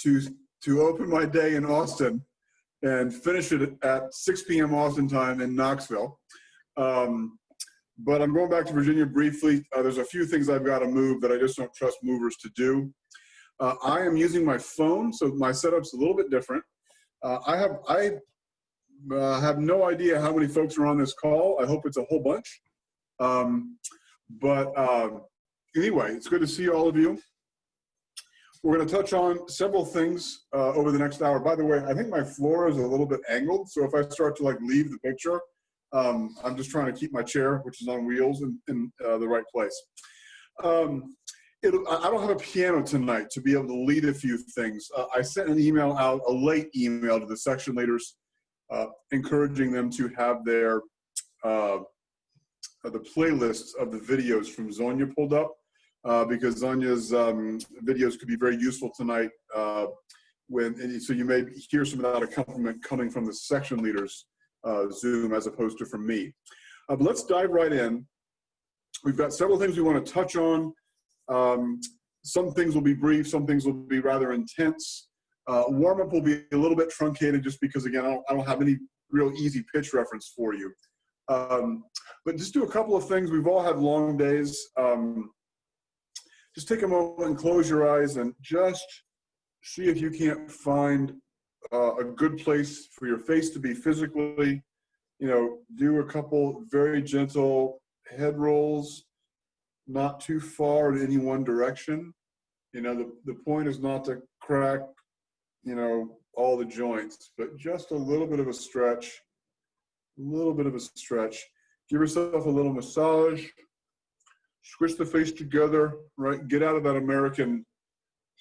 to open my day in Austin and finish it at 6 p.m. Austin time in Knoxville. But I'm going back to Virginia briefly. There's a few things I've got to move that I just don't trust movers to do. I am using my phone, so my setup's a little bit different. I have no idea how many folks are on this call. I hope it's a whole bunch. Anyway, it's good to see all of you. We're going to touch on several things over the next hour. By the way, I think my floor is a little bit angled, so if I start to like leave the picture, I'm just trying to keep my chair, which is on wheels, in the right place. I don't have a piano tonight to be able to lead a few things. I sent an email out, a late email to the section leaders, encouraging them to have their the playlists of the videos from Zonia pulled up, because Zonia's videos could be very useful tonight. So you may hear some of that accompaniment coming from the section leaders Zoom as opposed to from me. But let's dive right in. We've got several things we want to touch on. Some things will be brief, some things will be rather intense. Warm-up will be a little bit truncated just because, again, I don't have any real easy pitch reference for you. But just do a couple of things. We've all had long days. Just take a moment and close your eyes and just see if you can't find a good place for your face to be physically. You know, do a couple very gentle head rolls, not too far in any one direction. You know, the point is not to crack, you know, all the joints, but just a little bit of a stretch, Give yourself a little massage, squish the face together, right? Get out of that American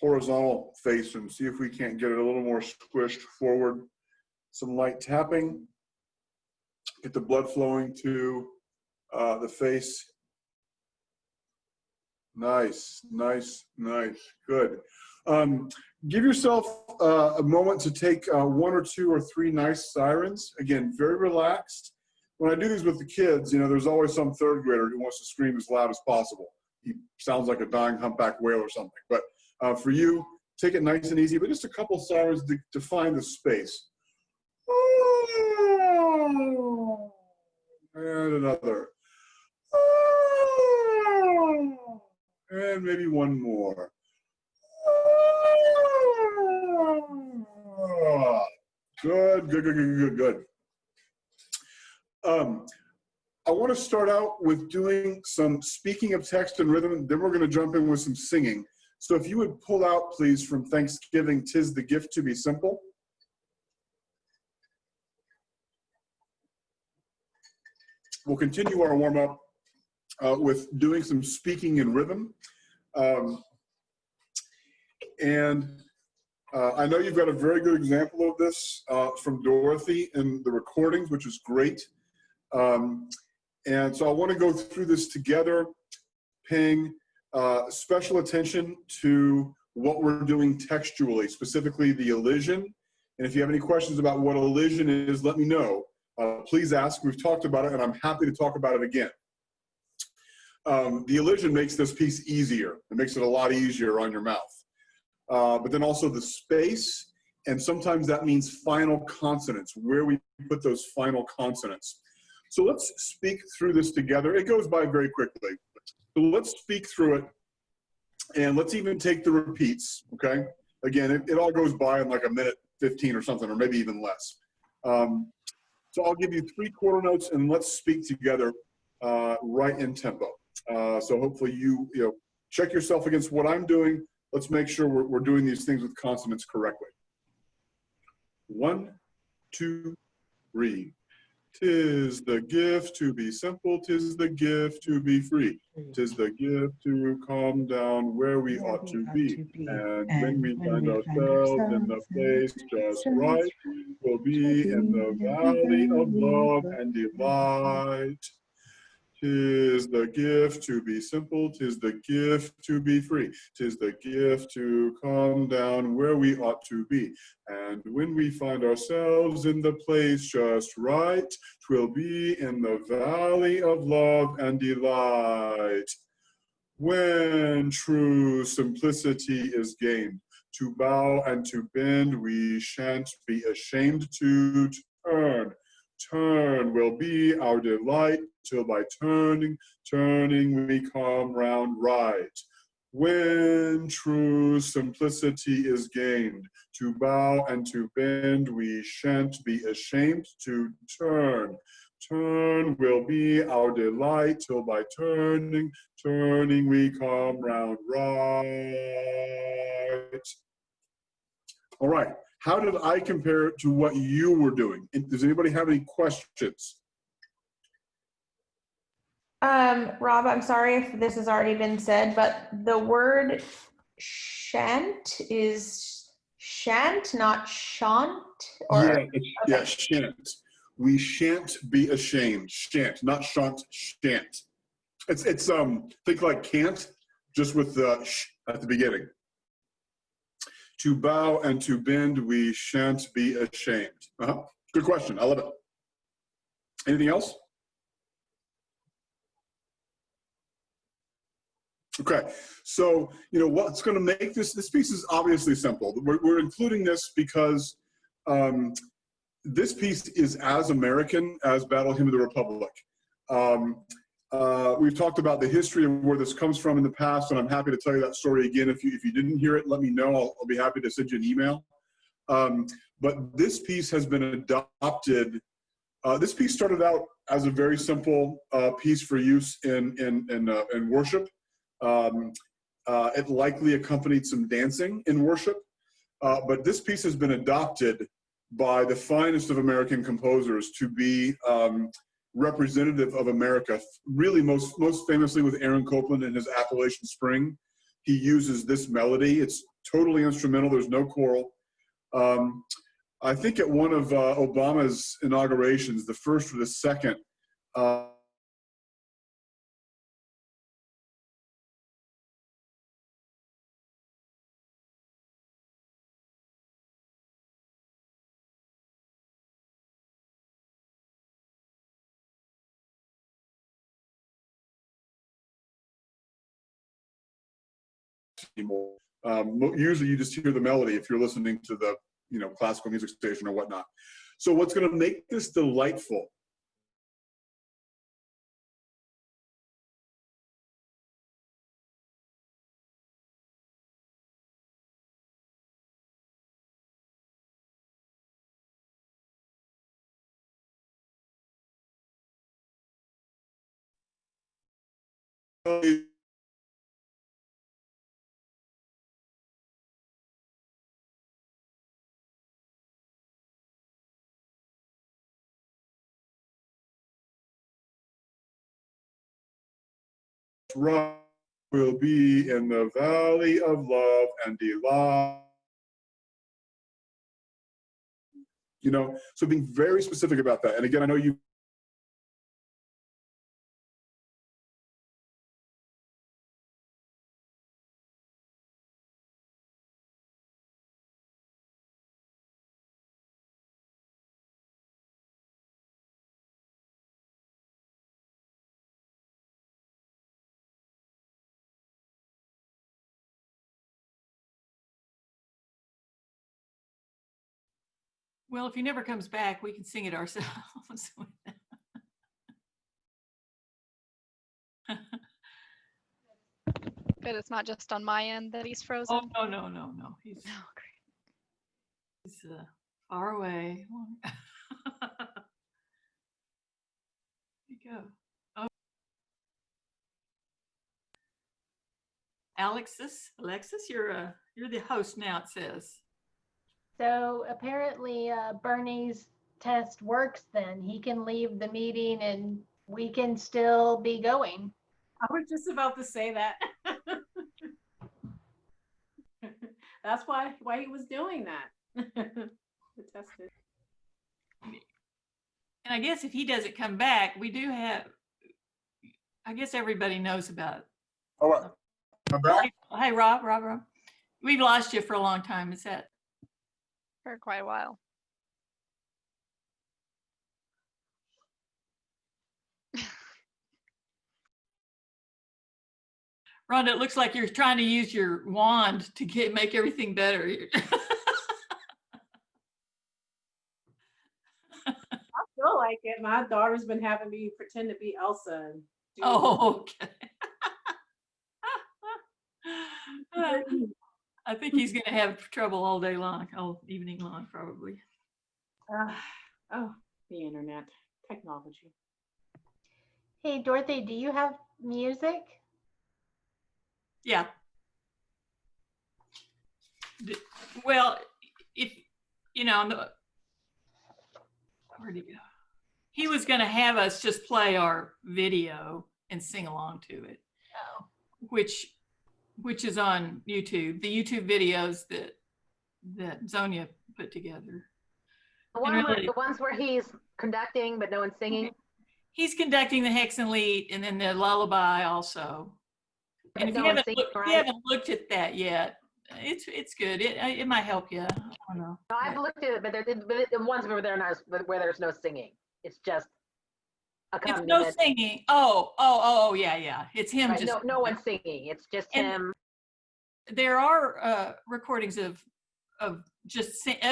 horizontal face and see if we can't get it a little more squished forward. Some light tapping, get the blood flowing to the face. Nice, good. Give yourself a moment to take 1 or 2 or 3 nice sirens. Again, very relaxed. When I do these with the kids, you know, there's always some third grader who wants to scream as loud as possible. He sounds like a dying humpback whale or something. But for you, take it nice and easy, but just a couple sirens to define the space. And another. And maybe one more. Good. I want to start out with doing some speaking of text and rhythm, then we're going to jump in with some singing. So if you would pull out, please, from Thanksgiving, "'Tis the Gift to Be Simple." We'll continue our warm-up with doing some speaking in rhythm. I know you've got a very good example of this from Dorothy in the recordings, which is great. And so I want to go through this together, paying special attention to what we're doing textually, specifically the elision. And if you have any questions about what elision is, let me know. Please ask. We've talked about it, and I'm happy to talk about it again. The elision makes this piece easier. It makes it a lot easier on your mouth. But then also the space, and sometimes that means final consonants, where we put those final consonants. So let's speak through this together. It goes by very quickly. So let's speak through it, and let's even take the repeats, okay? Again, it all goes by in like 1:15 or something, or maybe even less. So I'll give you 3 quarter notes, and let's speak together right in tempo. So hopefully you check yourself against what I'm doing. Let's make sure we're doing these things with consonants correctly. 1, 2, 3. 'Tis the gift to be simple, 'tis the gift to be free. 'Tis the gift to calm down where we ought to be. And when we find ourselves in the place just right, we'll be in the valley of love and delight. 'Tis the gift to be simple, 'tis the gift to be free. 'Tis the gift to calm down where we ought to be. And when we find ourselves in the place just right, 'twill be in the valley of love and delight. When true simplicity is gained, To bow and to bend, we shan't be ashamed to turn. Turn will be our delight, till by turning, turning we come round right. When true simplicity is gained, to bow and to bend, we shan't be ashamed to turn. Turn will be our delight, till by turning, turning we come round right. All right, how did I compare to what you were doing? Does anybody have any questions? Rob, I'm sorry if this has already been said, but the word shan't is shant, not shant? Or, Yeah, okay. yeah, shan't. We shan't be ashamed. Shan't, not shan't, shan't. It's think like can't, just with the sh at the beginning. To bow and to bend, we shan't be ashamed. Good question. I love it. Anything else? Okay, so what's going to make this piece is obviously simple. We're including this because this piece is as American as Battle Hymn of the Republic. We've talked about the history of where this comes from in the past, and I'm happy to tell you that story again. If you didn't hear it, let me know. I'll be happy to send you an email. But this piece has been adopted. This piece started out as a very simple piece for use in worship. It likely accompanied some dancing in worship, but this piece has been adopted by the finest of American composers to be representative of America. Really, most famously with Aaron Copland in his Appalachian Spring, he uses this melody. It's totally instrumental. There's no choral. I think at one of Obama's inaugurations, the first or the second, anymore. Usually you just hear the melody if you're listening to the classical music station or whatnot. So what's going to make this delightful will be in the valley of love and delight. So being very specific about that. And again, I know you Well, if he never comes back, we can sing it ourselves. Good, it's not just on my end that he's frozen. Oh, no. He's great. He's far away. There you go. Oh. Alexis, you're the host now, it says. So apparently Bernie's test works then. He can leave the meeting and we can still be going. I was just about to say that. That's why he was doing that. To test it. And I guess if he doesn't come back, we do have, I guess everybody knows about it. all right. I'm back. Hey, Rob. We've lost you for a long time. Is that? For quite a while. Rhonda, it looks like you're trying to use your wand to make everything better. I feel like it. My daughter's been having me pretend to be Elsa. And do Oh, okay. I think he's going to have trouble all day long, all evening long, probably. oh, the internet, technology. Hey, Dorothy, do you have music? Yeah. Well, if, where'd he go? He was going to have us just play our video and sing along to it, Oh. which is on YouTube, the YouTube videos that Zonia put together. The ones where he's conducting but no one's singing. He's conducting the Hexenlied and then the lullaby also. And if No you one's haven't, singing, if you right? haven't looked at that yet, it's good. It might help you. I don't know. No, I've looked at it, but the ones where there's no singing. It's just It's accompaniment. no singing. Oh, yeah. It's him Right, just. no one's singing. It's just And him. There are recordings of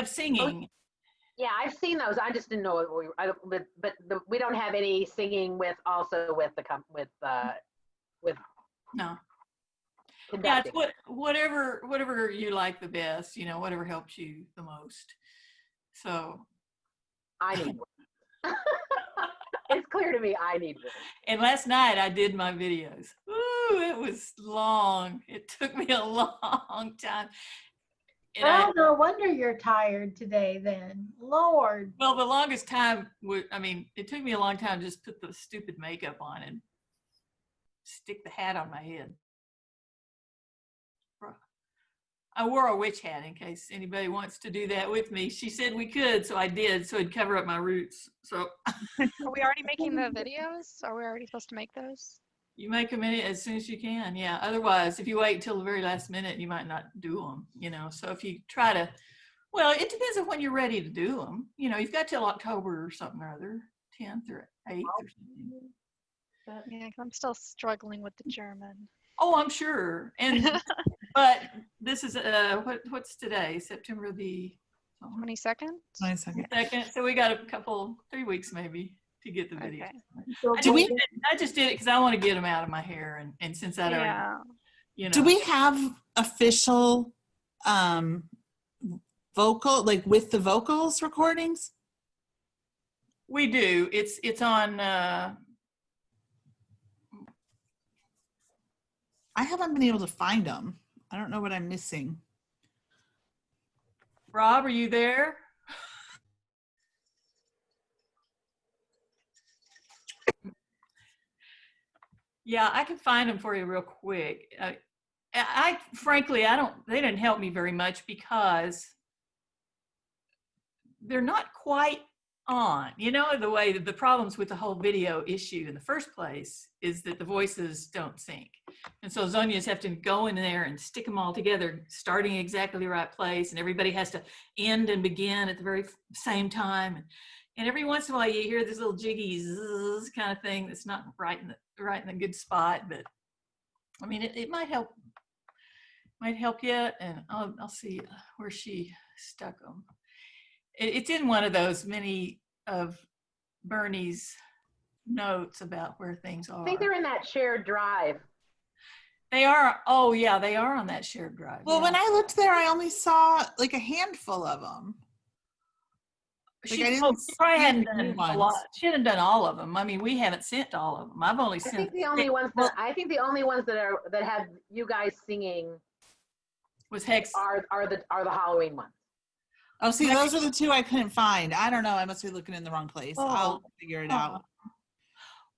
singing. Yeah, I've seen those. I just didn't know we don't have any singing with No. Yeah, conducting. it's whatever you like the best, whatever helps you the most. So, I need one. It's clear to me I need one. and last night I did my videos. Ooh, it was long. It took me a long time. And Oh, no wonder you're tired today then. Lord. well, the longest time it took me a long time to just put the stupid makeup on and stick the hat on my head. I wore a witch hat in case anybody wants to do that with me. She said we could, so I did, so it'd cover up my roots. So Are we already making the videos? Are we already supposed to make those? you make them as soon as you can, yeah. Otherwise, if you wait until the very last minute, you might not do them, So if you try to, well, it depends on when you're ready to do them. You've got till October or something or other, 10th or 8th or something. Yeah, 'cause I'm still struggling with the German. Oh, I'm sure. And but this is what's today? September the 22nd? 2nd. So we got 3 weeks maybe to get the video. Okay. I just did it because I want to get them out of my hair, and since I already, Yeah. Do we have official vocal, like with the vocals recordings? We do. It's on. I haven't been able to find them. I don't know what I'm missing. Rob, are you there? Yeah, I can find them for you real quick. Frankly, they didn't help me very much because they're not quite on. The way that the problems with the whole video issue in the first place is that the voices don't sync. And so Zonia's have to go in there and stick them all together, starting exactly the right place. And everybody has to end and begin at the very same time. And every once in a while you hear this little jiggy zzz kind of thing that's not right in the good spot. But I mean, it might help you. And I'll see where she stuck them. It's in one of those many of Bernie's notes about where things are. I think they're in that shared drive. They are. Oh, yeah, they are on that shared drive. Well, yeah. when I looked there, I only saw like a handful of them. She I didn't probably see hadn't the new done a lot. ones. She hadn't done all of them. I mean, we haven't sent all of them. I've only I sent. think the only ones that have you guys singing was Hex. are the Halloween ones. Oh, see, those are the two I couldn't find. I don't know. I must be looking in the wrong place. I'll figure it out.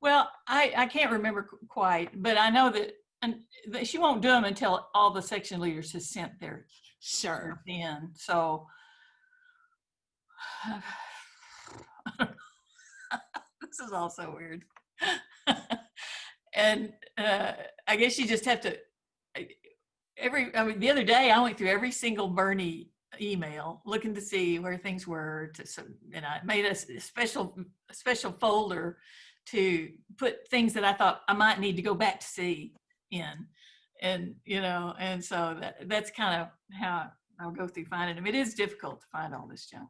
Well, I can't remember quite, but I know that she won't do them until all the section leaders have sent their Sure. in. So this is also weird. And I guess you just have to the other day I went through every single Bernie email looking to see where things were, and I made a special folder to put things that I thought I might need to go back to see in. And, you know, and so that's kind of how I'll go through finding them. It is difficult to find all this junk.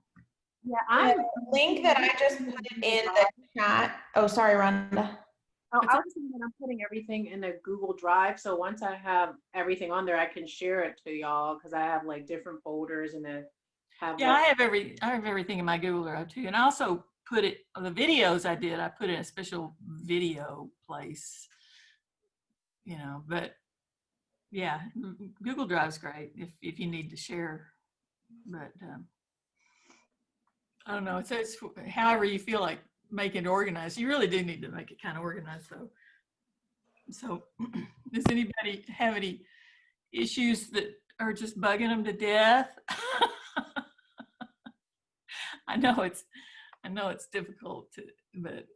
Yeah, The link that I just put in the chat. Oh, sorry, Rhonda. I was thinking that I'm putting everything in a Google Drive. So once I have everything on there, I can share it to y'all because I have like different folders and then have. Yeah, like, I have everything in my Google Drive too. And I also put it, the videos I put in a special video place, you know, but yeah, Google Drive's great if you need to share, but I don't know, it says however you feel like making it organized. You really do need to make it kind of organized though. So does anybody have any issues that are just bugging them to death? I know it's difficult but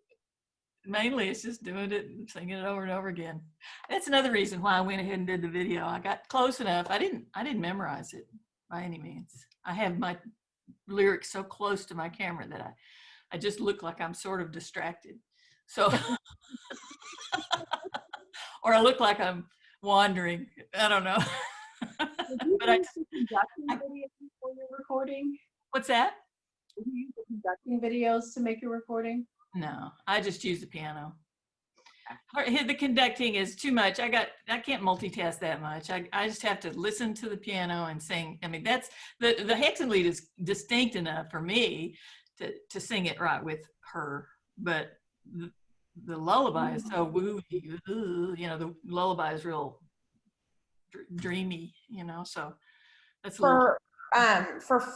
mainly it's just doing it and singing it over and over again. That's another reason why I went ahead and did the video. I got close enough. I didn't memorize it by any means. I have my lyrics so close to my camera that I just look like I'm sort of distracted. So, or I look like I'm wandering. I don't know. But I conducting videos for your recording. What's that? Do you use the conducting videos to make your recording? No, I just use the piano. The conducting is too much. I can't multitask that much. I just have to listen to the piano and sing. I mean, that's the Hexenlied is distinct enough for me to sing it right with her, but the lullaby is so woo, you know, the lullaby is real dreamy, you know, so that's for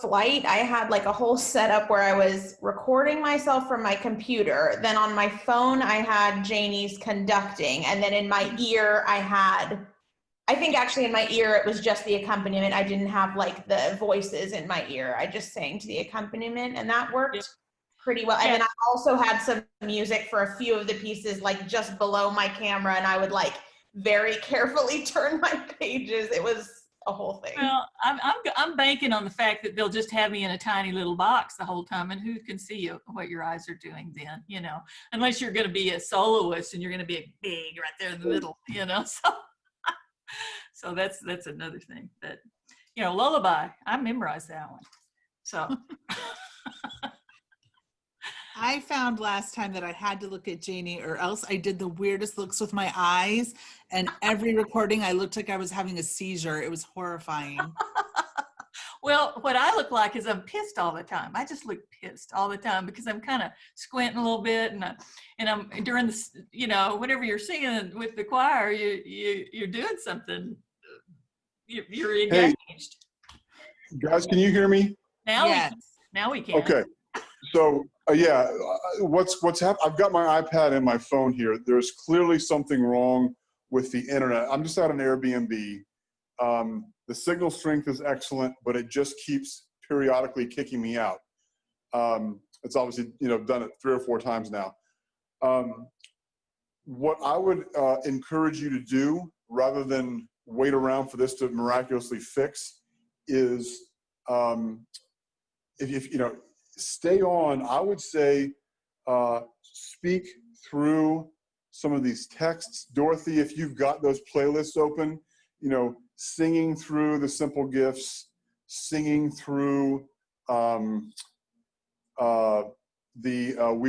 flight, I had like a whole setup where I was recording myself from my computer. Then on my phone, I had Janie's conducting. And then in my ear, I think actually in my ear, it was just the accompaniment. I didn't have like the voices in my ear. I just sang to the accompaniment and that worked pretty well. And then I also had some music for a few of the pieces, like just below my camera. And I would like very carefully turn my pages. It was a whole thing. Well, I'm banking on the fact that they'll just have me in a tiny little box the whole time, and who can see what your eyes are doing then, you know, unless you're going to be a soloist and you're going to be big right there in the middle, you know. So that's another thing that, you know, lullaby, I memorized that one. So I found last time that I had to look at Janie or else I did the weirdest looks with my eyes, and every recording I looked like I was having a seizure. It was horrifying. Well, what I look like is I'm pissed all the time. I just look pissed all the time because I'm kind of squinting a little bit, and I'm during this, you know, whenever you're singing with the choir, you're doing something. You're engaged. Hey, guys, can you hear me? Yes. Now we can. Okay. So what's happened? I've got my iPad and my phone here. There's clearly something wrong with the internet. I'm just at an Airbnb. The signal strength is excellent, but it just keeps periodically kicking me out. It's obviously, you know, done it 3 or 4 times now. What I would encourage you to do, rather than wait around for this to miraculously fix, is if you know, stay on. I would say speak through some of these texts. Dorothy, if you've got those playlists open, you know, singing through the simple gifts, singing through We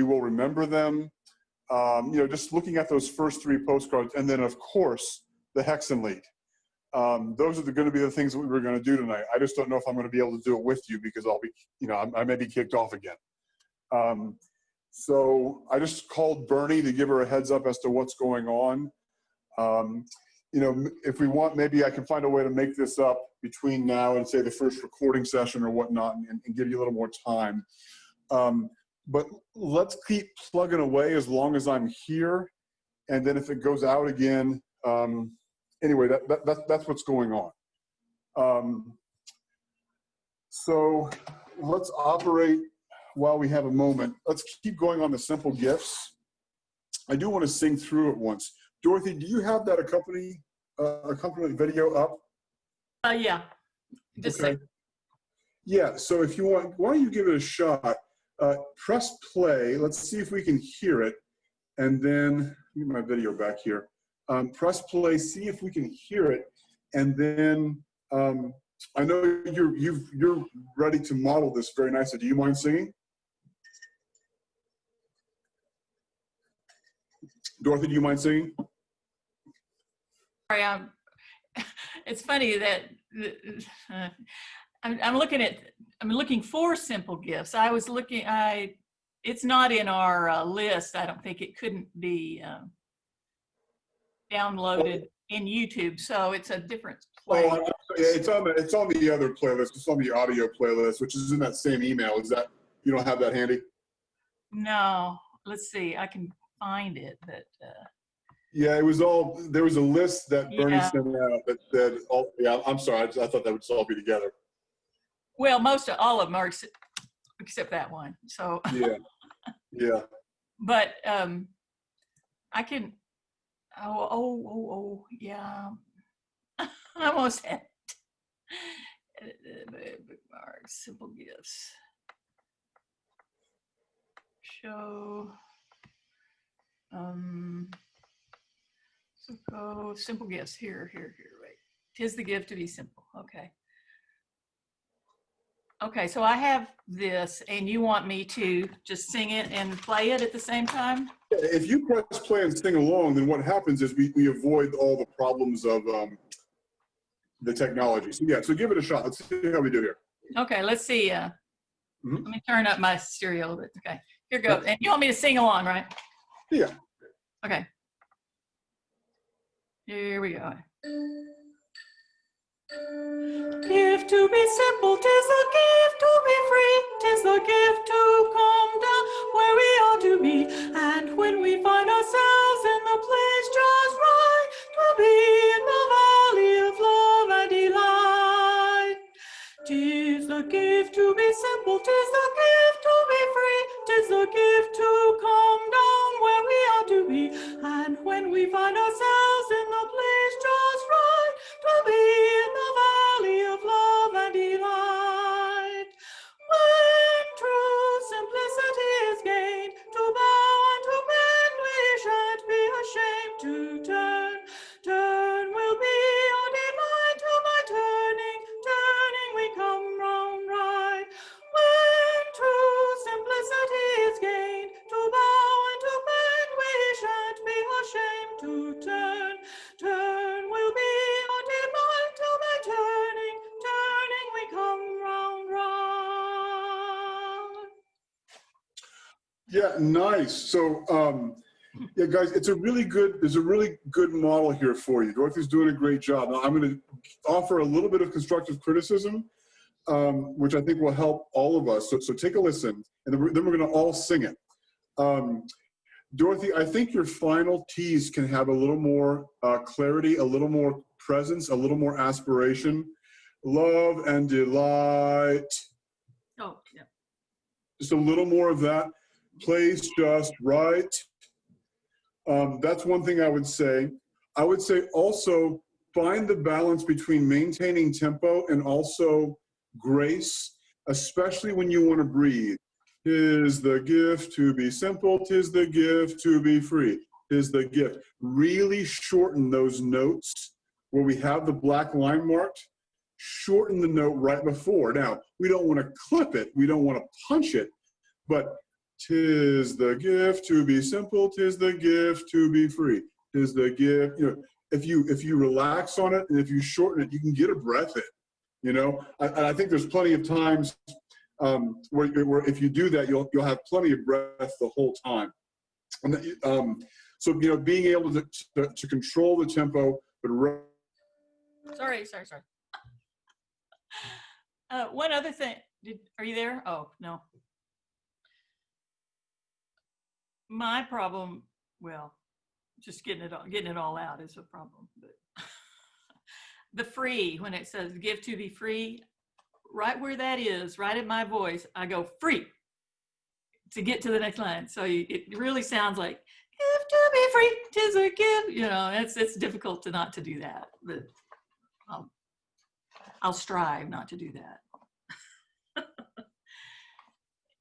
Will Remember Them, you know, just looking at those first 3 postcards, and then of course the Hexenlied. Those are going to be the things that we were going to do tonight. I just don't know if I'm going to be able to do it with you because I'll be, you know, I may be kicked off again. So I just called Bernie to give her a heads up as to what's going on. You know, if we want, maybe I can find a way to make this up between now and say the first recording session or whatnot, and give you a little more time. But let's keep plugging away as long as I'm here. And then if it goes out again, anyway, that's what's going on. So let's operate while we have a moment. Let's keep going on the simple gifts. I do want to sing through it once. Dorothy, do you have that accompaniment video up? Yeah. Just okay. Yeah, so if you want, why don't you give it a shot? Press play. Let's see if we can hear it. And then, get my video back here. Press play, see if we can hear it, and then I know you're ready to model this very nicely. Do you mind singing? Dorothy, do you mind singing? Sorry, it's funny that I'm looking for simple gifts. I was looking, it's not in our list. I don't think it couldn't be downloaded in YouTube, so it's a different place. Oh, it's on the other playlist. It's on the audio playlist, which is in that same email. Is that, you don't have that handy? No, let's see. I can find it, but yeah, it was all, there was a list that Bernie Yeah. sent out that all, yeah, I'm sorry, I thought that would all be together. well, all of them are except that one. So, Yeah, yeah. but I can. Oh, yeah. I almost had bookmarks, simple gifts. Show. So go simple gifts here, right. 'Tis the gift to be simple. Okay. Okay, so I have this, and you want me to just sing it and play it at the same time? If you press play and sing along, then what happens is we avoid all the problems of the technology. So yeah, so give it a shot. Let's see how we do here. Okay, let's see. Mhm. Let me turn up my stereo a little bit. Okay, here goes. And you want me to sing along, right? Yeah. Okay. Here we go. Gift to be simple, 'tis the gift to be free, 'tis the gift to come down where we ought to be, and when we find ourselves in the place just right, to be in the valley of love and delight. 'Tis the gift to be simple, 'tis the gift to be free, 'tis the gift to come down where we ought to be, and when we find ourselves in the place just right, to be in the valley of love and delight. When true simplicity is gained, to bow and to bend we shan't be ashamed to turn. Turn will be our delight, to by turning we come round right. When true simplicity is gained, to bow and to bend we shan't be ashamed to turn. Turn will be our delight, to by turning we come round right. Yeah, nice. So, yeah, guys, there's a really good model here for you. Dorothy's doing a great job. Now, I'm going to offer a little bit of constructive criticism, which I think will help all of us. So take a listen, and then we're going to all sing it. Dorothy, I think your final T's can have a little more clarity, a little more presence, a little more aspiration. Love and delight. Oh, yeah. Just a little more of that. Place just right. That's one thing I would say. I would say also find the balance between maintaining tempo and also grace, especially when you want to breathe. 'Tis the gift to be simple, 'tis the gift to be free, 'tis the gift. Really shorten those notes where we have the black line marked. Shorten the note right before. Now, we don't want to clip it, we don't want to punch it, but 'tis the gift to be simple, 'tis the gift to be free, 'tis the gift. You know, if you relax on it and if you shorten it, you can get a breath in. You know, I think there's plenty of times where if you do that, you'll have plenty of breath the whole time. And so you know, being able to control the tempo, but Sorry. One other thing. Are you there? Oh, no. My problem, well, just getting it all out is a problem. But the free, when it says give to be free, right where that is, right at my voice, I go free to get to the next line. So it really sounds like give to be free, 'tis a gift. You know, it's difficult not to do that, but I'll strive not to do that.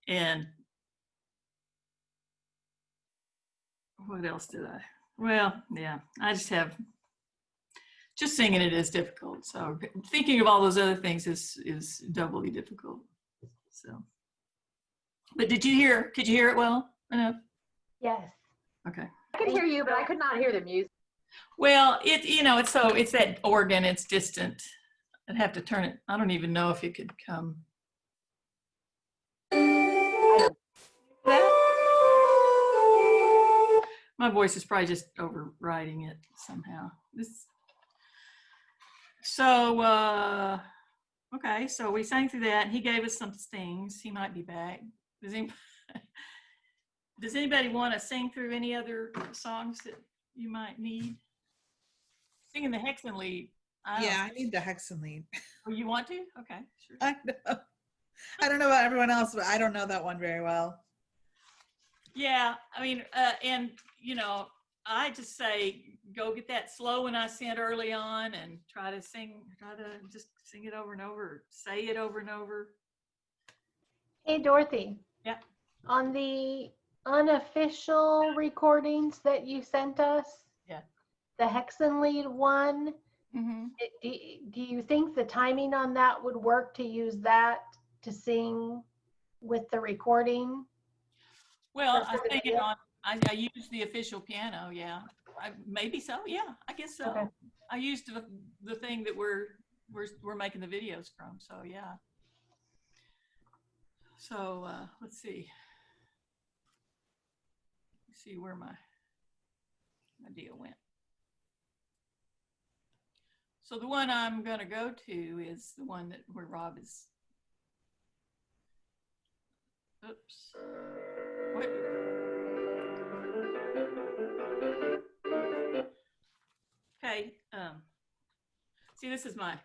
And what else did I? Well, yeah, I just singing it is difficult. So thinking of all those other things is doubly difficult. So, but could you hear it well enough? Yes. Okay. I could hear you, but I could not hear the music. Well, it's that organ, it's distant. I'd have to turn it. I don't even know if it could come. My voice is probably just overriding it somehow. Okay, so we sang through that. He gave us some things. He might be back. Does anybody want to sing through any other songs that you might need? Singing the Hexenlied. I need the Hexenlied. Oh, you want to? Okay, sure. I know. I don't know about everyone else, but I don't know that one very well. Yeah, I mean, and I just say go get that slow one I sent early on and try to just sing it over and over, say it over and over. Hey, Dorothy. Yeah. On the unofficial recordings that you sent us, Yeah. the Hexenlied one, Mm-hmm. do you think the timing on that would work to use that to sing with the recording? Well, I used the official piano. Yeah, maybe so. Yeah, I guess so. Okay. I used the thing that we're making the videos from. So yeah. So let's see where my deal went. So the one I'm going to go to is the one where Rob is. Oops. What? Okay. See, this is my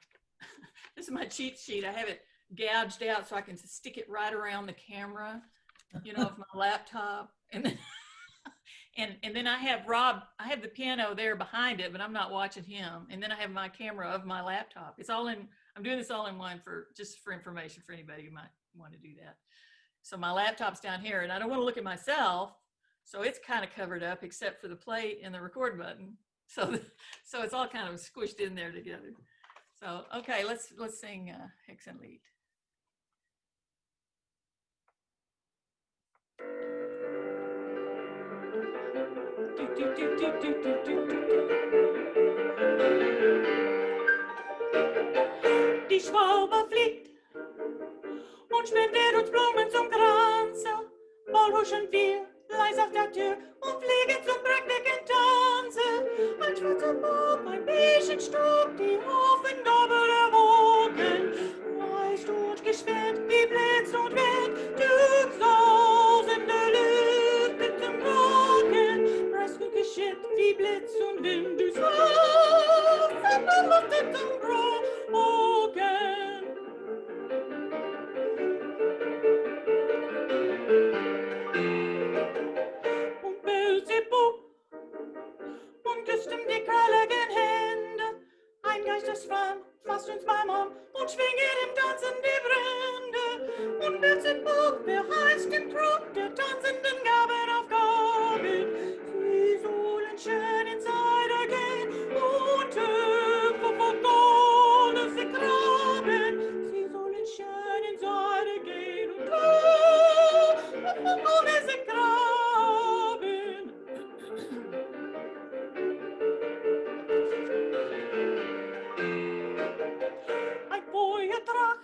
cheat sheet. I have it gouged out so I can stick it right around the camera, of my laptop, and then and then I have Rob. I have the piano there behind it, but I'm not watching him. And then I have my camera of my laptop. It's all in. I'm doing this all in one for information for anybody who might want to do that. So my laptop's down here, and I don't want to look at myself, so it's kind of covered up except for the play and the record button. So it's all kind of squished in there together. So okay, let's sing Hexenlied. Die Schwalbe fliegt und spendet uns Blumen zum Kranze. Bald huschen wir leis auf der Tür und fliegen zum prächtigen Tanze. Ein schwarzer Bug, ein bisschen Stuck, die Hafengabel der Wogen. Reißt und geschwind wie Blitz und Wind, durch sausende Lüfte zum Morgen. Reißt und geschwind wie Blitz und Wind, durch sausende Lüfte zum Morgen. Und Beelzebub und küsst ihm die kralligen Hände. Ein Geistesschwarm fasst uns beim Arm und schwinget im Tanzen die Brände. Und Beelzebub verheißt den Trug der tanzenden Gaben auf Gaben. Sie sollen schön ins Seide gehen und Töpfe vor Goldes sie graben. Sie sollen schön ins Seide gehen und Töpfe vor Goldes sie graben. Ein Feuerdrach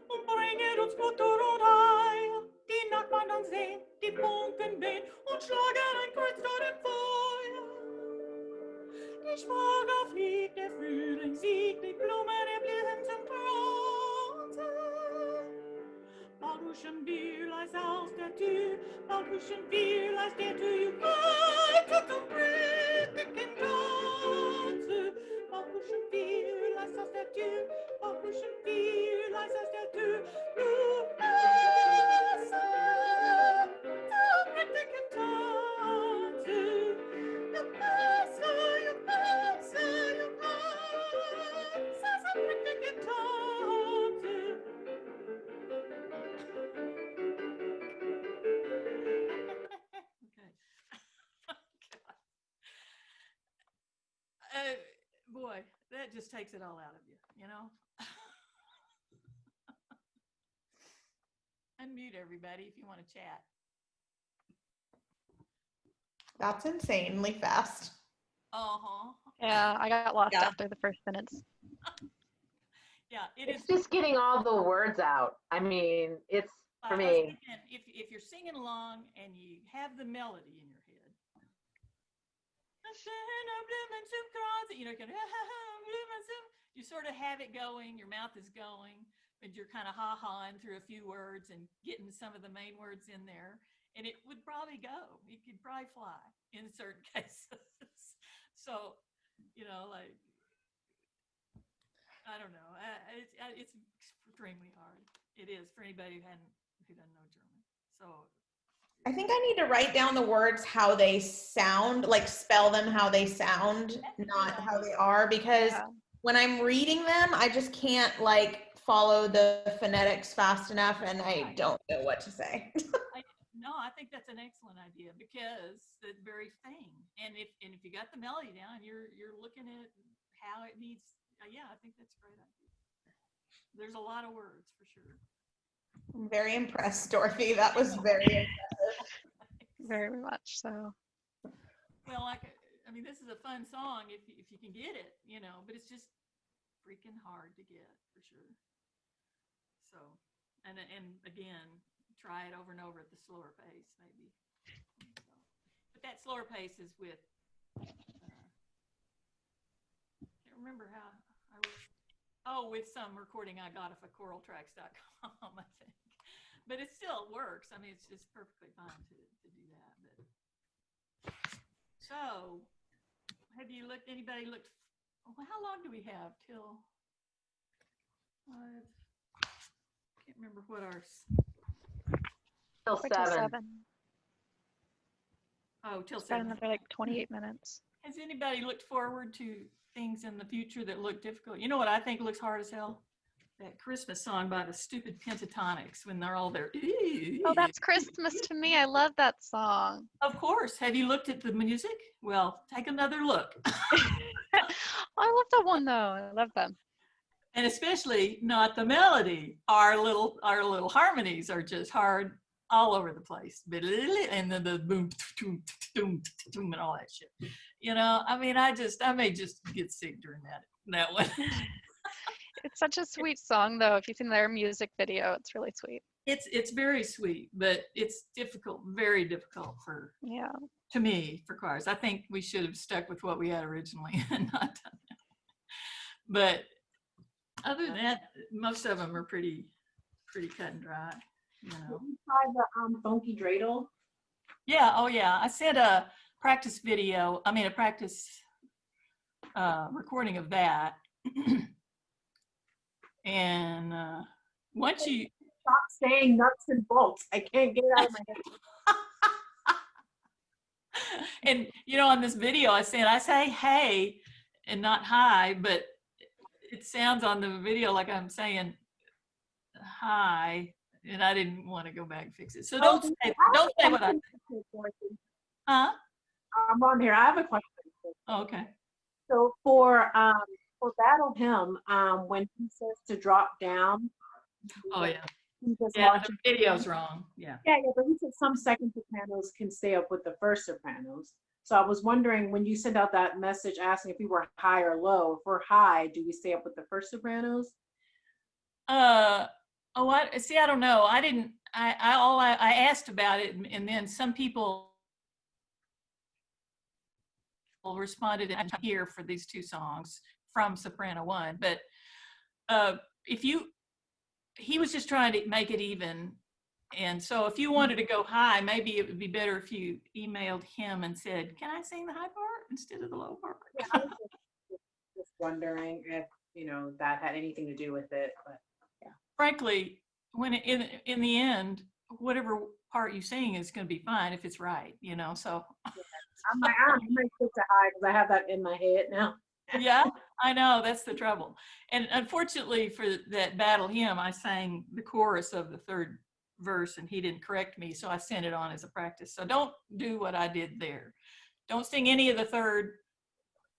und bringet uns Butter und Ei. Die Nachbarn dann sehen, die Funken wehen und schlagen ein Kreuz dort im Feuer. Die Schwager fliegt, der Frühling siegt, die Blumen erblühen zum Kranze. Bald huschen wir leis aus der Tür, bald huschen wir leis der Tür weiter zum prächtigen Tanze. Bald huschen wir leis aus der Tür, bald huschen wir leis aus der Tür, du Messer, zum prächtigen Tanze. Du Messer, du Messer, du Messer, zum prächtigen Tanze. Okay. just takes it all out of you, you know? Unmute everybody if you want to chat. That's insanely fast. Uh-huh. Yeah, I got lost Yeah. after the first minutes. Yeah, it It's is. just getting all the words out. I mean, it's for I was me. thinking, if you're singing along and you have the melody in your head, you know, you sort of have it going, your mouth is going, and you're kind of ha-haing through a few words and getting some of the main words in there, and it would probably go. It could probably fly in certain cases. So, you know, like, I don't know. It's extremely hard. It is for anybody who doesn't know German. So I think I need to write down the words how they sound, like spell them how they sound, not how they are, because Yeah. when I'm reading them, I just can't like follow the phonetics fast enough and I don't know what to say. No, I think that's an excellent idea because the very thing. And if you got the melody down, you're looking at how it needs. Yeah, I think that's a great idea. There's a lot of words for sure. I'm very impressed, Dorothy. That was very impressive. Very much so. Well, like, I mean, this is a fun song if you can get it, you know, but it's just freaking hard to get for sure. So, and again, try it over and over at the slower pace, maybe. So, but that slower pace is with, can't remember how I was, with some recording I got off of choraltracks.com, I think. But it still works. I mean, it's just perfectly fine to do that. But so, have you looked? Anybody looked? Well, how long do we have till? Can't remember what ours. Till Wait till 7. 7. Oh, till It's about 7. another like 28 minutes. Has anybody looked forward to things in the future that look difficult? You know what I think looks hard as hell? That Christmas song by the stupid Pentatonics when they're all there. Oh, that's Christmas to me. I love that song. Of course. Have you looked at the music? Well, take another look. I love that one though. I love them. And especially not the melody. Our little harmonies are just hard all over the place. And then the boom, and all that shit. You know, I mean, I may just get sick during that one. It's such a sweet song though. If you've seen their music video, it's really sweet. It's very sweet, but it's difficult, very difficult to me for choirs. I think we should have stuck with what we had originally and not done that. But other than that, most of them are pretty cut and dry. You know. Did you try the funky dreidel? Yeah. Oh yeah. I sent a practice recording of that. And once you Stop saying nuts and bolts. I can't get it out of my head. and you know, on this video I say hey and not hi, but it sounds on the video like I'm saying hi, and I didn't want to go back and fix it. So don't say what I think. Huh? I'm on here. I have a question. Oh, okay. So for Battle Hymn, when he says to drop down. Oh yeah. He just Yeah, watches the video's wrong. Yeah. Yeah, but he said some second sopranos can stay up with the first sopranos. So I was wondering when you sent out that message asking if we were high or low, if we're high, do we stay up with the first sopranos? I don't know. I asked about it, and then some people responded here for these two songs from Soprano 1, but he was just trying to make it even. And so if you wanted to go high, maybe it would be better if you emailed him and said, can I sing the high part instead of the low part? Yeah, I was just wondering if, that had anything to do with it, but yeah. Frankly, when in the end, whatever part you sing is going to be fine if it's right, so. I'm like, I might stick to high because I have that in my head now. Yeah, I know, that's the trouble. And unfortunately for that Battle Hymn, I sang the chorus of the third verse and he didn't correct me, so I sent it on as a practice. So don't do what I did there. Don't sing any of the third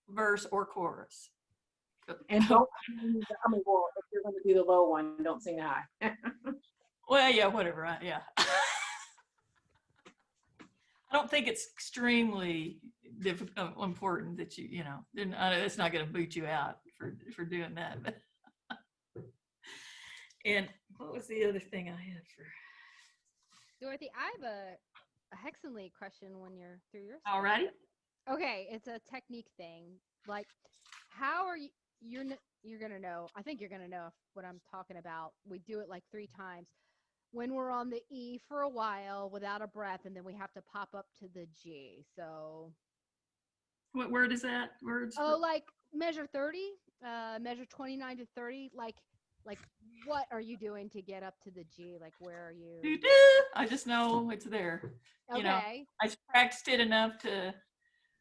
verse or chorus. And don't, I mean, well, if you're going to do the low one, don't sing high. Well, yeah, whatever. Yeah. I don't think it's extremely important that you know, it's not going to boot you out for doing that. And what was the other thing I had for? Dorothy, I have a Hexenlied question when you're through your All righty. Okay, it's a technique thing. Like, how are you're gonna know, I think you're gonna know what I'm talking about. We do it like 3 times. When we're on the E for a while without a breath, and then we have to pop up to the G. So What word is that? Words? oh, like measure 30, measure 29 to 30, like what are you doing to get up to the G? Like, where are you? Doo-doo. I just know it's there. You know, Okay. I just practiced it enough to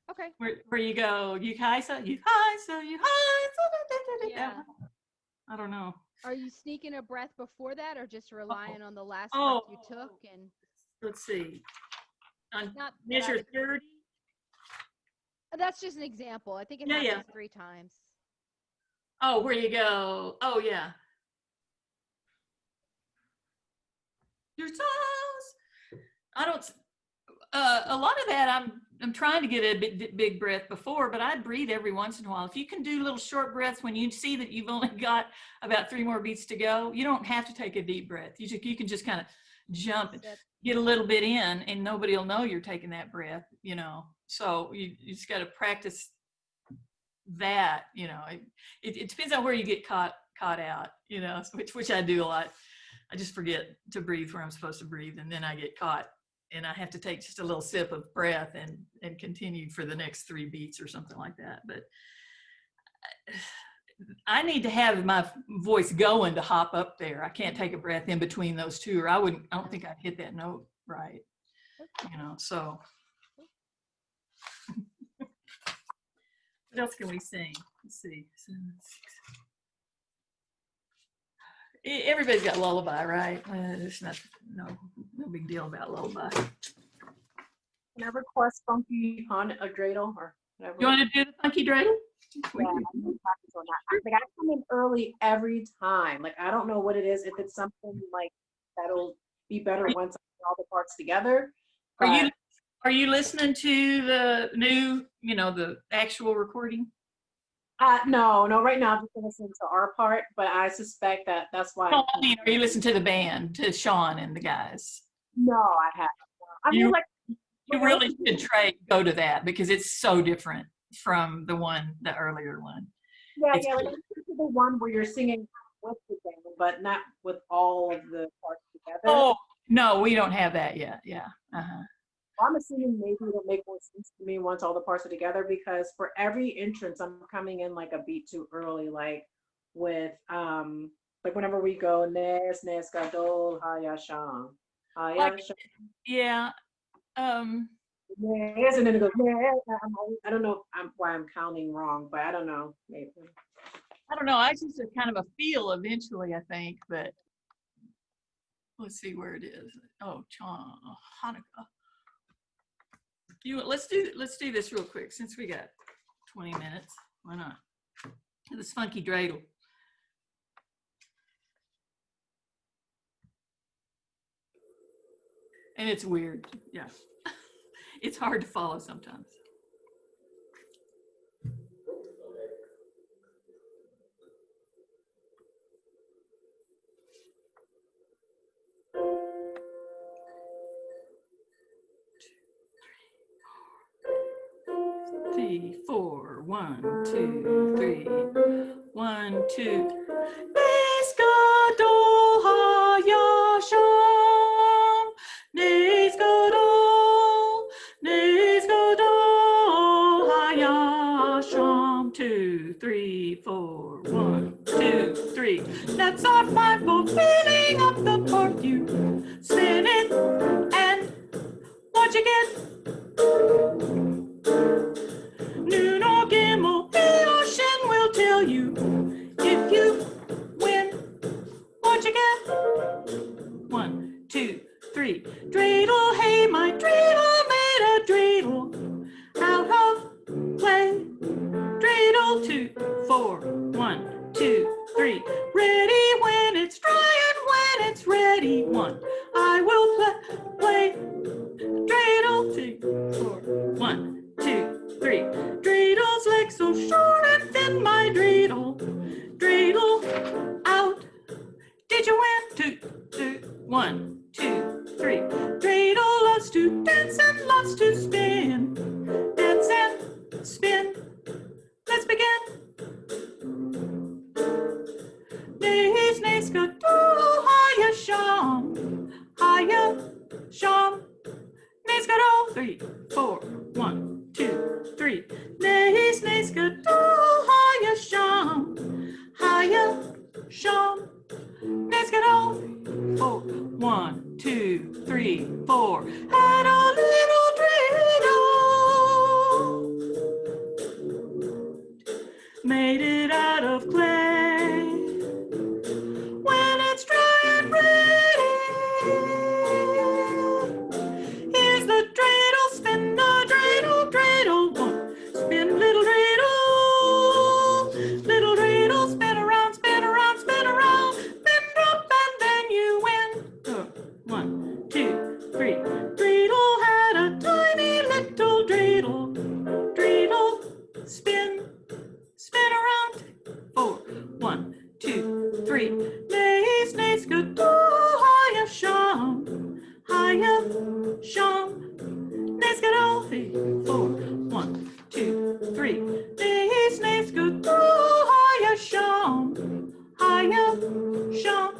Okay. where you go, you high, so you high, so you high, so Yeah. I don't know. Are you sneaking a breath before that, or just relying on the last Oh. breath you took? And Let's see. On not that I measure would- 30. That's just an example. I think it Yeah, happens yeah. 3 times. Oh, where you go? Oh, yeah. Your toes. I don't. A lot of that I'm trying to get a big breath before, but I breathe every once in a while. If you can do little short breaths when you see that you've only got about 3 more beats to go, you don't have to take a deep breath. You can just kind of jump and get a little bit in, and nobody will know you're taking that breath, you know. So you just got to practice that, you know. It depends on where you get caught out, you know, which I do a lot. I just forget to breathe where I'm supposed to breathe, and then I get caught, and I have to take just a little sip of breath and continue for the next 3 beats or something like that. But I need to have my voice going to hop up there. I can't take a breath in between those 2, or I don't think I'd hit that note right, you know. So what else can we sing? Let's see. 7, 6. Everybody's got lullaby, right? There's no big deal about lullaby. Can I request funky on a dreidel or whatever? You want to do the funky dreidel? Yeah, I'm gonna practice on that. Like, I come in early every time. Like, I don't know what it is. If it's something like that'll be better once I put all the parts together. Are you listening to the new, you know, the actual recording? No. Right now I'm just listening to our part, but I suspect that's why. No, I mean, are you listening to the band, to Sean and the guys? No, I haven't. I mean, like, you really should go to that, because it's so different from the earlier one. Yeah, It's like, the one where you're singing with the band, but not with all of the parts together. Oh, no, we don't have that yet. Yeah. Uh-huh. I'm assuming maybe it'll make more sense to me once all the parts are together, because for every entrance, I'm coming in like a beat too early, like with like whenever we go Nes Gadol Hayasham. Yeah. Yes, and then it goes, I don't know why I'm counting wrong, but I don't know. Maybe. I don't know. I just a kind of a feel eventually, I think, but let's see where it is. Oh, Hanukkah. Let's do this real quick, since we got 20 minutes. Why not? This funky dreidel. And it's weird. Yeah. It's hard to follow sometimes. Three, 4, 1, 2, 3, 1, 2. Nes Gadol Hayasham, Nes Gadol Hayasham. 2, 3, 4, 1, 2, 3. That's our 5 for filling up the part. You spin it and what you get? Noon or Gimel, the ocean will tell you if you win what you get. 1, 2, 3. Dreidel, hey, my dreidel made a dreidel out of clay. Dreidel, 2, 4, 1, 1. I will play dreidel, 2, 4. 1, 2, 3. Dreidels legs so short and thin, my dreidel. Dreidel out. Did you win? 2, 1, 2, 3. Dreidel loves to dance and loves to spin. Dance and spin. Let's begin. Nees, nees, go do, hiya, sham. Hiya, sham. Nees, go do, 3, 4. 1, 2, 3. Nees, nees, go do, hiya, sham. Hiya, sham. Nees, go do, 4. 1, 2, 3, 4. Had a little dreidel. Made it out of clay. When it's dry and ready, here's the dreidel, spin the dreidel, dreidel, 1. Spin little dreidel, spin around, spin around, spin around, spin drop and then you win. 1, 2, 3. Dreidel had a tiny little dreidel, dreidel, spin, spin around. 4, 1, 2, 3. Nees, nees, go do, hiya, sham. Hiya, sham. Nees, go do, 3, 4. 1, 2, 3. Nees, nees, go do, hiya, sham. Hiya, sham.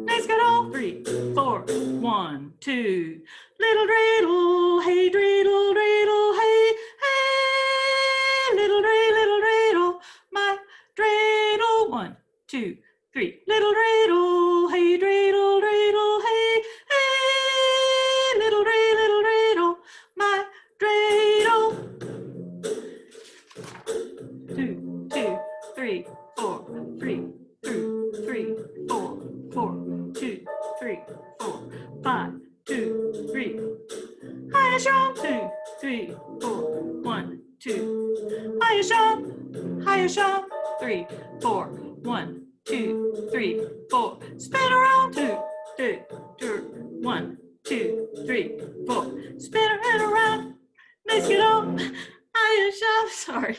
Nees, go do, 3, 4. 1, 2. Little dreidel, hey, dreidel, dreidel, hey, hey. Little dreidel, my dreidel. 1, 2, 3. Little dreidel, hey, dreidel, dreidel, hey, hey. Little dreidel, my dreidel. 2, 2, 3, 4, 3, 2, 3, 4, 4, 2, 3, 4, 5, 2, 3. Hiya, sham, 2, 3, 4, 1, 2. Hiya, sham, 3, 4, 1, 2, 3, 4. Spin around, 2, 1, 2, 3, 4. Spin around. Let's get on. Hiya, sham. Sorry,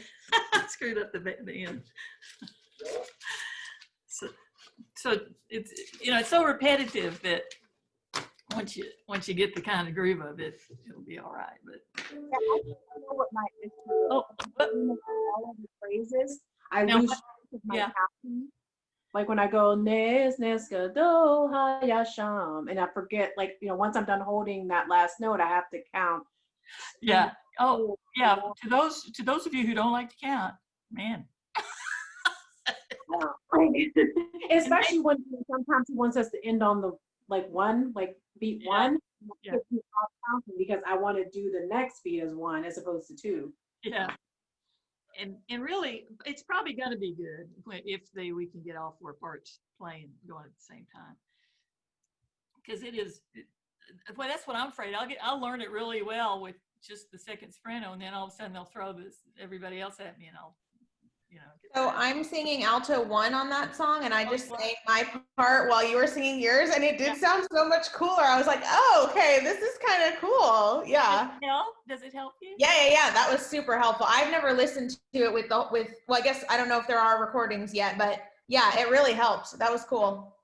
I screwed up the end. So it's, you know, it's so repetitive that once you get the kind of groove of it, it'll be all right. But Yeah, I don't know what my issue is. Oh, what? All of the phrases, I Now, lose what- track of my yeah. counting. Like when I go nes nes go do hiya sham, and I forget, like, you know, once I'm done holding that last note, I have to count. Yeah. Oh, yeah. To those of you who don't like to count, man. Especially when sometimes he wants us to end on the like one, like beat one. Yeah. Gets me off counting because I want to do the next beat as one as opposed to two. Yeah. And really, it's probably going to be good if we can get all 4 parts playing going at the same time. Because it is, well, that's what I'm afraid. I'll learn it really well with just the second soprano, and then all of a sudden they'll throw everybody else at me, and I'll, you know. So I'm singing alto 1 on that song, and I just sang my part while you were singing yours, and it did sound so much cooler. I was like, oh, okay, this is kind of cool. Yeah. Does it help you? Yeah. That was super helpful. I've never listened to it with, well, I guess I don't know if there are recordings yet, but yeah, it really helped. That was cool.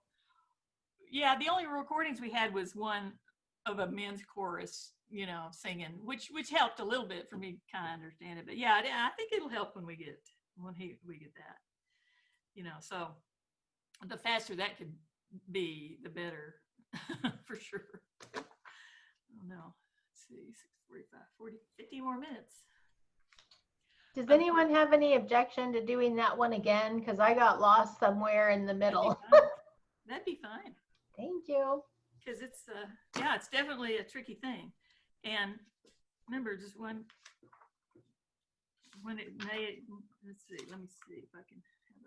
Yeah, the only recordings we had was one of a men's chorus, you know, singing, which helped a little bit for me to kind of understand it. But yeah, I think it'll help when we get that, you know. So the faster that could be, the better, for sure. Oh no, let's see, 6:45, 40, 50 more minutes. Does anyone have any objection to doing that one again? Because I got lost somewhere in the middle. That'd be fine. Thank you. Because it's yeah, it's definitely a tricky thing. And remember, just when it may, let's see, let me see if I can have a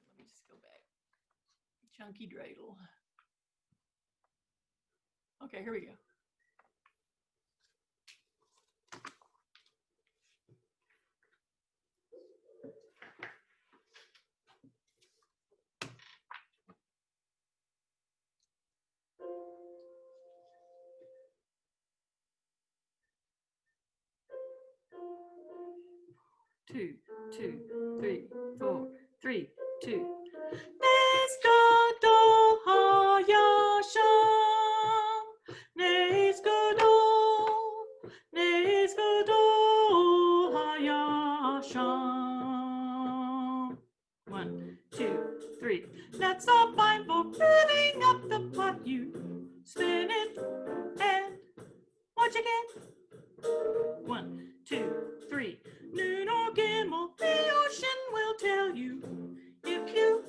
let me just go back. Chunky dreidel. Okay, here we go. 2, 2, 3, 4, 3, 2. Nes ga do ha ya sham. Nes ga do ha ya sham. 1, 2, 3. That's all fine for filling up the pot. You spin it and what you get? 1, 2, 3. Noon or Gimel, the ocean will tell you if you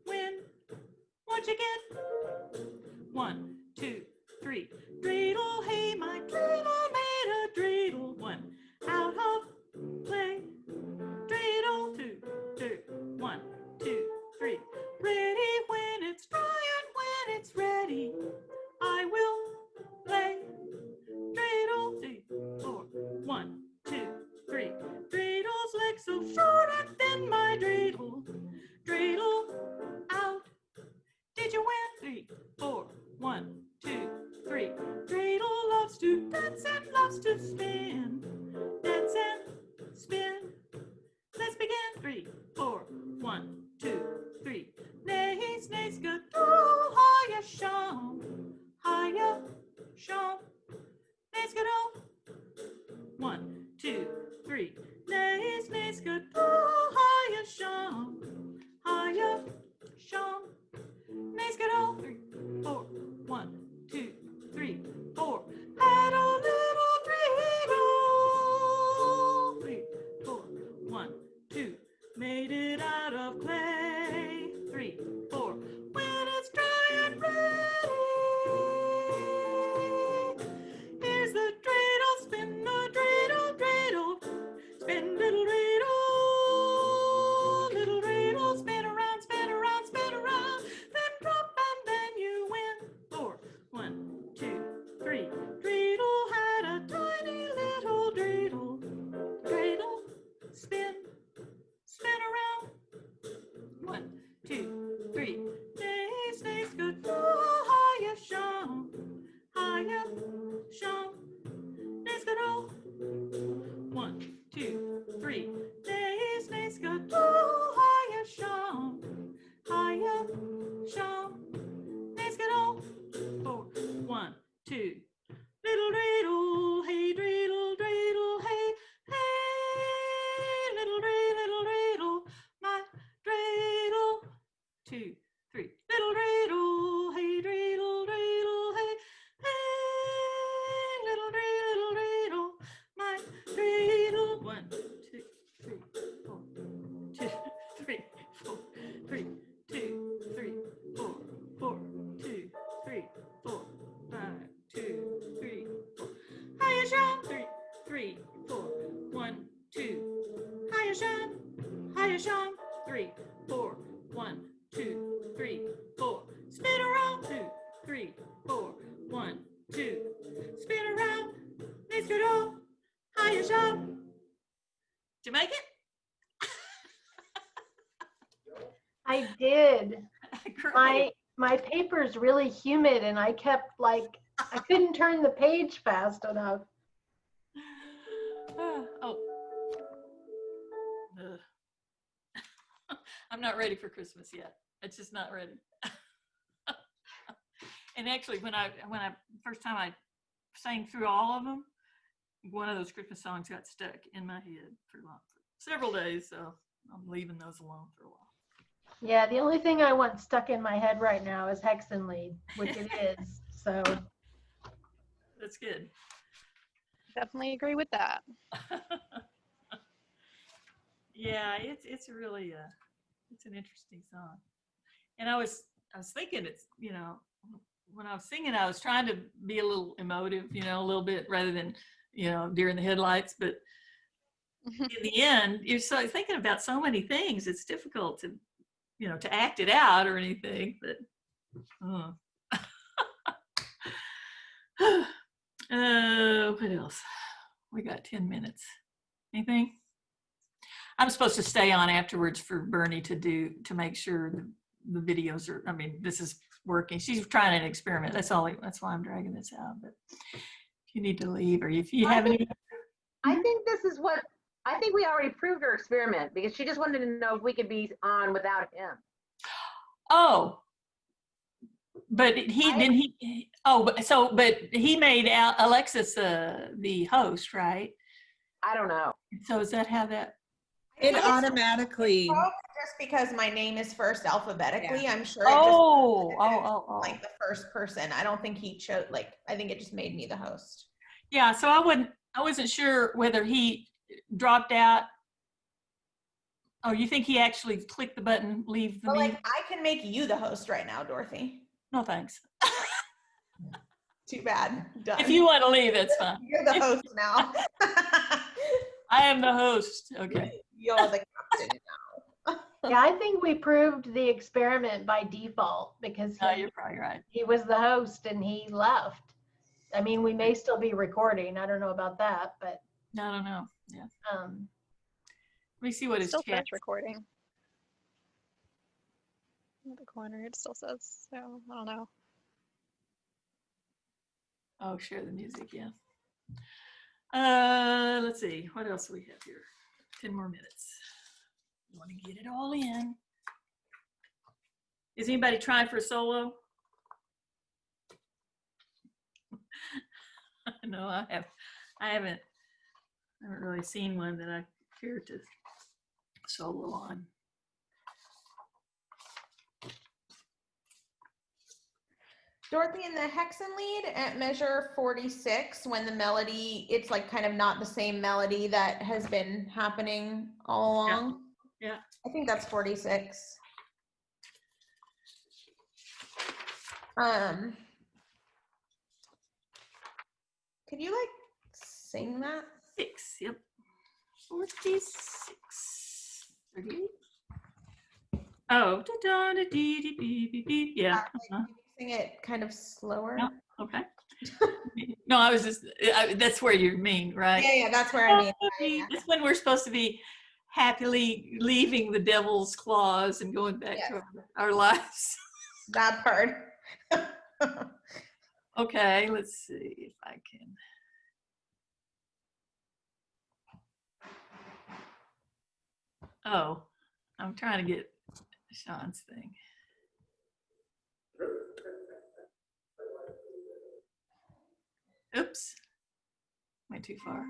win what you get. 1, 2, 3. Dreidel, hey, my dreidel made a dreidel. 1, out of play. Dreidel, 2, 2, 1, 2, 3. Ready when it's dry and when it's ready, I will play. Dreidel, 3, 4, 1, 2, 3. Dreidels legs so short and thin, my dreidel. Dreidel out. Did you win? 3, 4, 1, 2, 3. Dreidel loves to dance and loves to spin. Dance and spin. Let's begin. 3, 4, 1, 2, 3. Nays, nays, good. Oh, hiya, sham. Hiya, sham. Nays, good. 1, 2, 3. Nays, nays, good. Oh, hiya, sham. Hiya, sham. Nays, good. 3, 4, 1, 2, 3, 4. Had a little dreidel. 3, 4, 1, 2. Made it out of clay. 3, 4. When it's dry and ready, here's the dreidel. Spin the dreidel, dreidel. Spin little dreidel. Little dreidel. Spin around, spin around, spin around. Then drop and then you win. 4, 1, 2, 3. Dreidel had a tiny little dreidel. Dreidel. Spin. Spin around. 1, 2, 3. Nays, nays, good. Oh, hiya, sham. Hiya, sham. Nays, good. 1, 2, 3. Nays, nays, good. Oh, hiya, sham. Hiya, sham. Nays, good. 4, 1, 2. Little dreidel, hey, dreidel, dreidel, hey, hey. Little dreidel, my dreidel. 2, 3. Little dreidel, hey, dreidel, dreidel, hey, hey. Little dreidel, my dreidel. 1, 2, 3, 4, 2, 3, 4, 3, 2, 3, 4, 4, 2, 3, 4, 5, 2, 3, 4. Hiya, sham. 3, 3, 4, 1, 2. Hiya, sham. Hiya, sham. 3, 4, 1, 2, 3, 4. Spin around. 2, 3, 4, 1, 2. Spin around. Let's go. Hiya, sham. Did you make it? I did. Great. My paper's really humid and I kept like, I couldn't turn the page fast enough. Oh. Ugh. I'm not ready for Christmas yet. It's just not ready. And actually, when I first time I sang through all of them, one of those Christmas songs got stuck in my head for several days. So I'm leaving those alone for a while. Yeah, the only thing I want stuck in my head right now is Hexenlied, which it is. So That's good. Definitely agree with that. Yeah, it's really it's an interesting song. And I was thinking it's, when I was singing, I was trying to be a little emotive, a little bit rather than, deer in the headlights. But in the end, you're so thinking about so many things. It's difficult to, to act it out or anything. But what else? We got 10 minutes. Anything? I'm supposed to stay on afterwards for Bernie to make sure the videos are, this is working. She's trying an experiment. That's why I'm dragging this out. But if you need to leave or if you have any. I think this is what I think we already proved her experiment because she just wanted to know if we could be on without him. Oh, but but he made Alexis the host, right? I don't know. So is that how that? It automatically. Just because my name is first alphabetically, I'm sure. Like the first person. I don't think he chose. Like, I think it just made me the host. Yeah. So I wasn't sure whether he dropped out. Oh, you think he actually clicked the button, leave the meeting? Like, I can make you the host right now, Dorothy. No, thanks. Too bad. Done. If you want to leave, that's fine. You're the host now. I am the host. Okay. You're the captain now. Yeah, I think we proved the experiment by default because You're probably right. he was the host and he left. I mean, we may still be recording. I don't know about that, but I don't know. Yeah. Let me see what his still chat. says recording. In the corner, it still says. So I don't know. Oh, share the music. Yeah. Let's see. What else do we have here? 10 more minutes. You want to get it all in. Is anybody trying for a solo? No, I haven't really seen one that I care to solo on. Dorothy, in the Hexenlied at measure 46, when the melody, it's like kind of not the same melody that has been happening all along. Yeah. I think that's 46. Could you like sing that? 6, yep. 46. 38. Oh, yeah. Sing it kind of slower. No, okay. No, I was just, that's where you mean, right? Yeah, that's where I mean. Yeah. That's when we're supposed to be happily leaving the devil's claws and going back to our lives. That part. Okay, let's see if I can. Oh, I'm trying to get Sean's thing. Oops, went too far.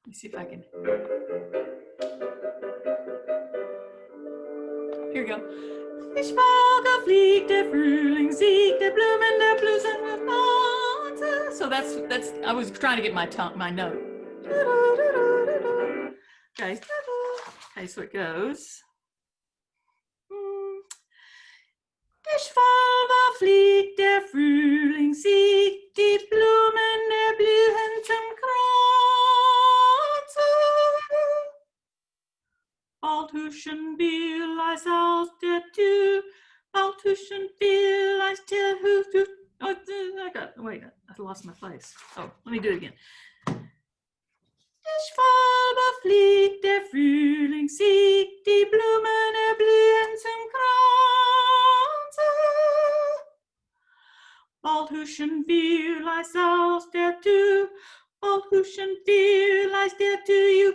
Let me see if I can. Here we go. Ich mag fliegt der Frühling, siegt der Blumen, der Blusen mit Monte. So that's, I was trying to get my note. Okay, okay, so it goes. Ich war fliegt der Frühling, siegt die Blumen, der blühen zum Kranze. Bald huschen wir als aus der Tür, bald huschen wir als der Hut. Oh, wait, I lost my place. Oh, let me do it again. Ich war fliegt der Frühling, siegt die Blumen erblühen zum Kranze. Bald huschen wir leis aus der Tür, bald huschen wir leis der Tür, you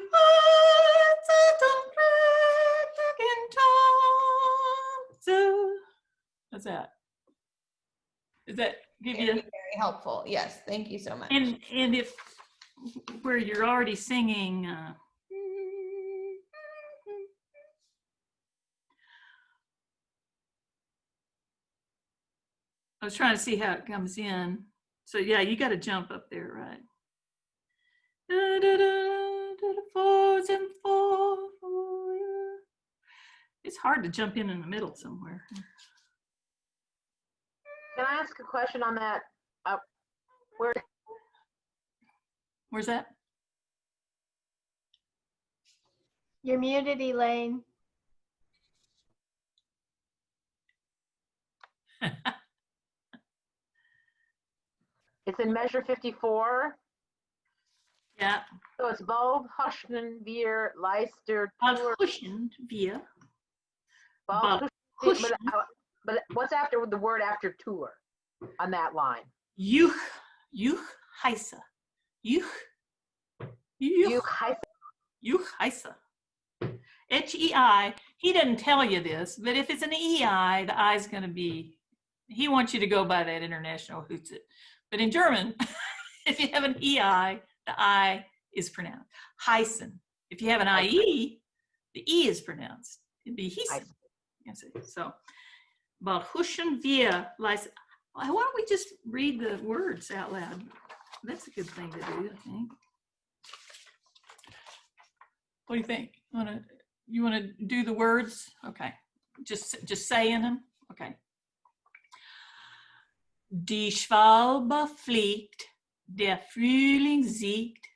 so, what's that? Does that give you? Very helpful. Yes, thank you so much. And if where you're already singing, I was trying to see how it comes in. So yeah, you got to jump up there, right? Forwards and forward. It's hard to jump in the middle somewhere. Can I ask a question on that? Where's that? You're muted, Elaine. It's in measure 54. Yeah. So it's Bald, Huschen, Wir, Leister, Tour. Huschen, Wir. Bald, but what's after the word after tour on that line? Juch, heiße. Juch, You heiß. Juchheisa. H-E-I. He doesn't tell you this, but if it's an E-I, the I is going to be, he wants you to go by that international Hutsit. But in German, if you have an E-I, the I is pronounced. Heißen. If you have an I-E, the E is pronounced. It'd be Heisen. So, about huschen wir leisten. Why don't we just read the words out loud? That's a good thing to do, I think. What do you think? You wanna do the words? Okay. Just saying them? Okay. Die Schwalbe fliegt, der Frühling siegt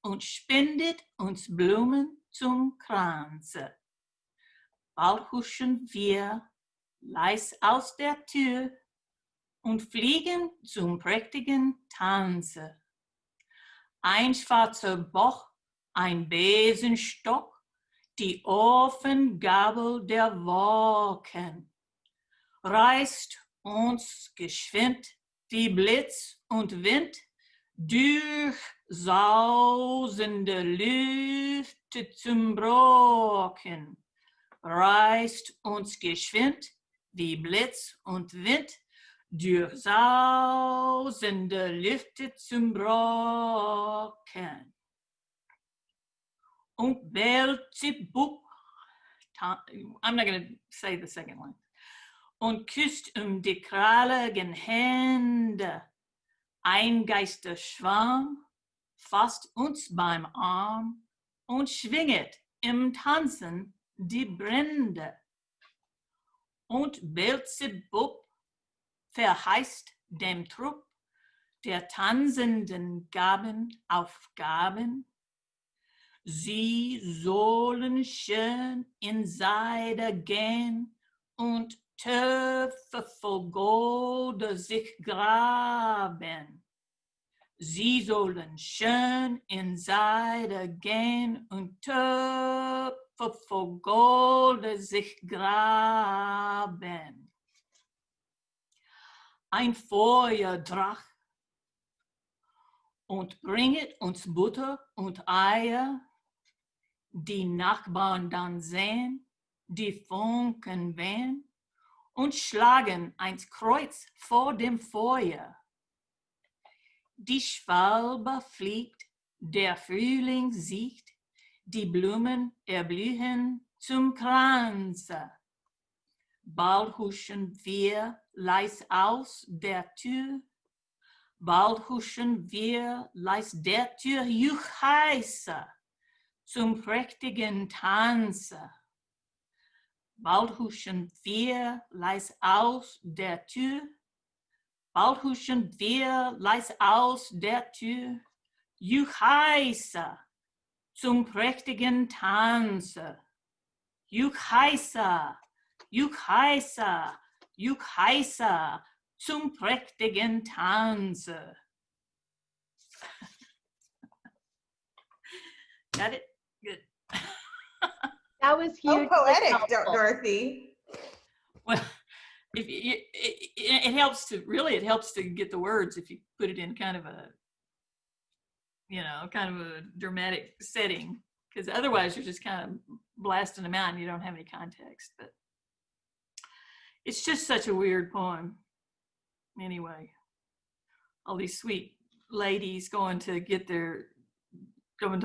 und spendet uns Blumen zum Kranze. Bald huschen wir leis aus der Tür und fliegen zum prächtigen Tanze. Ein schwarzer Bock, ein Besenstock, die Ofengabel der Wolken, reißt uns geschwind wie Blitz und Wind durch sausende Lüfte zum Brocken, reißt uns geschwind wie Blitz und Wind durch sausende Lüfte zum Brocken. Und Beelzebub, I'm not going to say the second one. Und küsst die kralligen Hände. Ein Geisterschwarm fasst uns beim Arm und schwinget im Tanzen die Brände. Und Beelzebub verheißt dem Trupp der Tanzenden Gaben auf Gaben. Sie sollen schön in Seide gehen und Töpfe voll Golde sich graben. Sie sollen schön in Seide gehen und Töpfe voll Golde sich graben. Ein Feuerdrach und bringet uns Butter und Eier, die Nachbarn dann sehen, die Funken wehen und schlagen ein Kreuz vor dem Feuer. Die Schwalbe fliegt, der Frühling siegt, die Blumen erblühen zum Kranze. Bald huschen wir leis aus der Tür, bald huschen wir leis der Tür juchheise zum prächtigen Tanze. Bald huschen wir leis aus der Tür, bald huschen wir leis aus der Tür, juchheise zum prächtigen Tanze. Juchheise, juchheise, juchheise zum prächtigen Tanze. Got it? Good. That was So huge. poetic, Dorothy. Well, it helps to get the words if you put it in kind of a dramatic setting, because otherwise you're just kind of blasting them out and you don't have any context. But it's just such a weird poem. Anyway, all these sweet ladies going to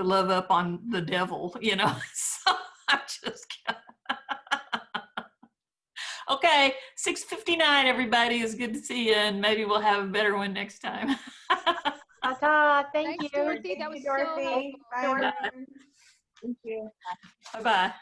love up on the devil, So I'm just okay. 6:59, everybody. It's good to see you, and maybe we'll have a better one next time. Ta-ta. Thank Thanks, you. Dorothy. That was so Dorothy. helpful. Bye. Thank you. Bye-bye.